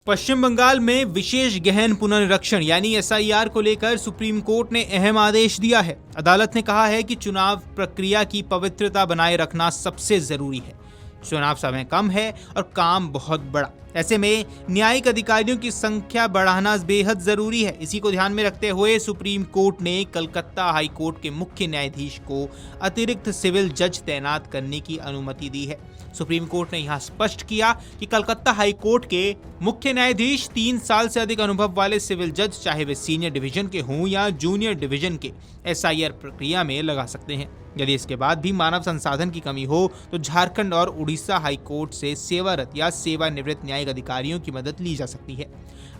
पश्चिम बंगाल में विशेष गहन पुनर्निरीक्षण यानी एसआईआर को लेकर सुप्रीम कोर्ट ने अहम आदेश दिया है। अदालत ने कहा है कि चुनाव प्रक्रिया की पवित्रता बनाए रखना सबसे जरूरी है। चुनाव समय कम है और काम बहुत बड़ा, ऐसे में न्यायिक अधिकारियों की संख्या बढ़ाना बेहद जरूरी है। इसी को ध्यान में रखते हुए सुप्रीम कोर्ट ने कलकत्ता हाई कोर्ट के मुख्य न्यायाधीश को अतिरिक्त सिविल जज तैनात करने की अनुमति दी है। सुप्रीम कोर्ट ने यहां स्पष्ट किया कि कलकत्ता हाई कोर्ट के मुख्य न्यायाधीश 3 साल से अधिक अनुभव वाले सिविल जज, चाहे वे सीनियर डिवीजन के हों या जूनियर डिवीजन के, एसआईआर प्रक्रिया में लगा सकते हैं। यदि इसके बाद भी मानव संसाधन की कमी हो तो झारखंड और उड़ीसा हाई कोर्ट से सेवारत या सेवानिवृत्त न्यायिक अधिकारियों की मदद ली जा सकती है।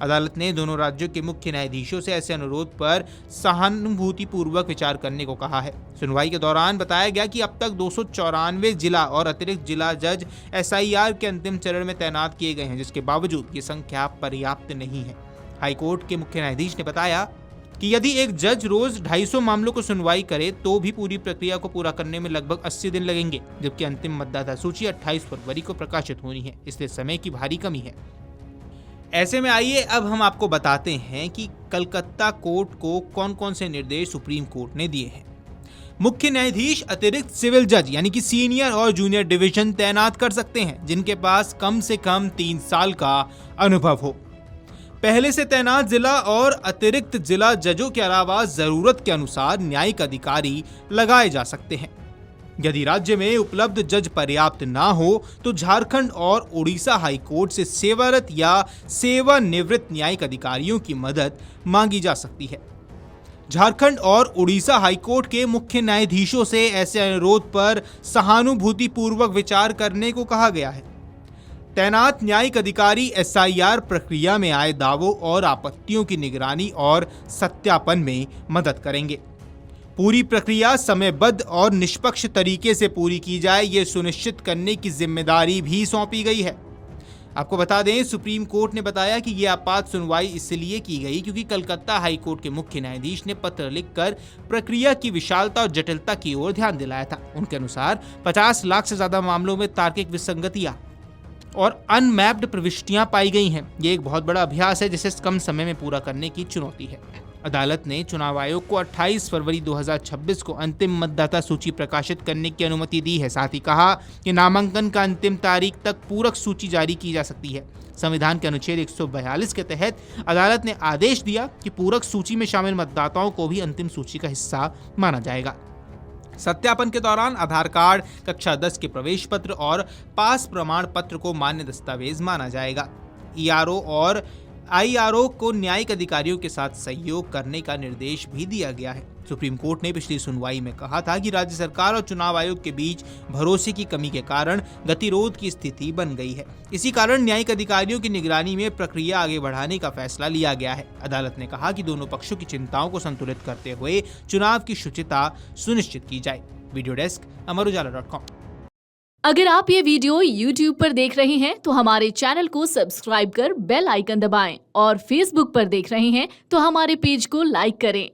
अदालत ने दोनों राज्यों के मुख्य न्यायाधीशों से ऐसे अनुरोध पर सहानुभूतिपूर्वक विचार करने को कहा है। सुनवाई के दौरान बताया गया कि अब तक 294 जिला और अतिरिक्त जिला जज एसआईआर के अंतिम चरण में तैनात किए गए हैं, जिसके बावजूद ये संख्या पर्याप्त नहीं है। हाईकोर्ट के मुख्य न्यायाधीश ने बताया कि यदि एक जज रोज 250 मामलों को सुनवाई करे तो भी पूरी प्रक्रिया को पूरा करने में लगभग 80 दिन लगेंगे, जबकि अंतिम मतदाता सूची 28 फरवरी को प्रकाशित होनी है, इसलिए समय की भारी कमी है। ऐसे में आइए अब हम आपको बताते हैं कि कलकत्ता कोर्ट को कौन कौन से निर्देश सुप्रीम कोर्ट ने दिए हैं। मुख्य न्यायाधीश अतिरिक्त सिविल जज यानी कि सीनियर और जूनियर डिवीजन तैनात कर सकते हैं जिनके पास कम से कम 3 साल का अनुभव हो। पहले से तैनात जिला और अतिरिक्त जिला जजों के अलावा जरूरत के अनुसार न्यायिक अधिकारी लगाए जा सकते हैं। यदि राज्य में उपलब्ध जज पर्याप्त ना हो तो झारखंड और उड़ीसा हाई कोर्ट से सेवारत या सेवानिवृत्त न्यायिक अधिकारियों की मदद मांगी जा सकती है। झारखंड और उड़ीसा हाई कोर्ट के मुख्य न्यायाधीशों से ऐसे अनुरोध पर सहानुभूतिपूर्वक विचार करने को कहा गया है। तैनात न्यायिक अधिकारी एसआईआर प्रक्रिया में आए दावों और आपत्तियों की निगरानी और सत्यापन में मदद करेंगे। पूरी प्रक्रिया समयबद्ध और निष्पक्ष तरीके से पूरी की जाए, ये सुनिश्चित करने की जिम्मेदारी भी सौंपी गई है। आपको बता दें, सुप्रीम कोर्ट ने बताया कि यह आपात सुनवाई इसलिए की गई क्योंकि कलकत्ता हाई कोर्ट के मुख्य न्यायाधीश ने पत्र लिखकर प्रक्रिया की विशालता और जटिलता की ओर ध्यान दिलाया था। उनके अनुसार 50 लाख से ज्यादा मामलों में तार्किक विसंगतियां और अनमैप्ड प्रविष्टियां पाई गई हैं। ये एक बहुत बड़ा अभ्यास है जिसे कम समय में पूरा करने की चुनौती है। अदालत ने चुनाव आयोग को 28 फरवरी 2026 को अंतिम मतदाता सूची प्रकाशित करने की अनुमति दी है। साथ ही कहा कि नामांकन का अंतिम तारीख तक पूरक सूची जारी की जा सकती है। संविधान के अनुच्छेद 142 के तहत अदालत ने आदेश दिया कि पूरक सूची में शामिल मतदाताओं को भी अंतिम सूची का हिस्सा माना जाएगा। सत्यापन के दौरान आधार कार्ड, कक्षा 10 के प्रवेश पत्र और पास प्रमाण पत्र को मान्य दस्तावेज माना जाएगा। ईआरओ और आईआरओ को न्यायिक अधिकारियों के साथ सहयोग करने का निर्देश भी दिया गया है। सुप्रीम कोर्ट ने पिछली सुनवाई में कहा था कि राज्य सरकार और चुनाव आयोग के बीच भरोसे की कमी के कारण गतिरोध की स्थिति बन गई है। इसी कारण न्यायिक अधिकारियों की निगरानी में प्रक्रिया आगे बढ़ाने का फैसला लिया गया है। अदालत ने कहा कि दोनों पक्षों की चिंताओं को संतुलित करते हुए चुनाव की शुचिता सुनिश्चित की जाए। Video desk amarujala.com। अगर आप ये वीडियो YouTube पर देख रहे हैं तो हमारे चैनल को सब्सक्राइब कर बेल आइकन दबाएं और Facebook पर देख रहे हैं तो हमारे पेज को लाइक करें।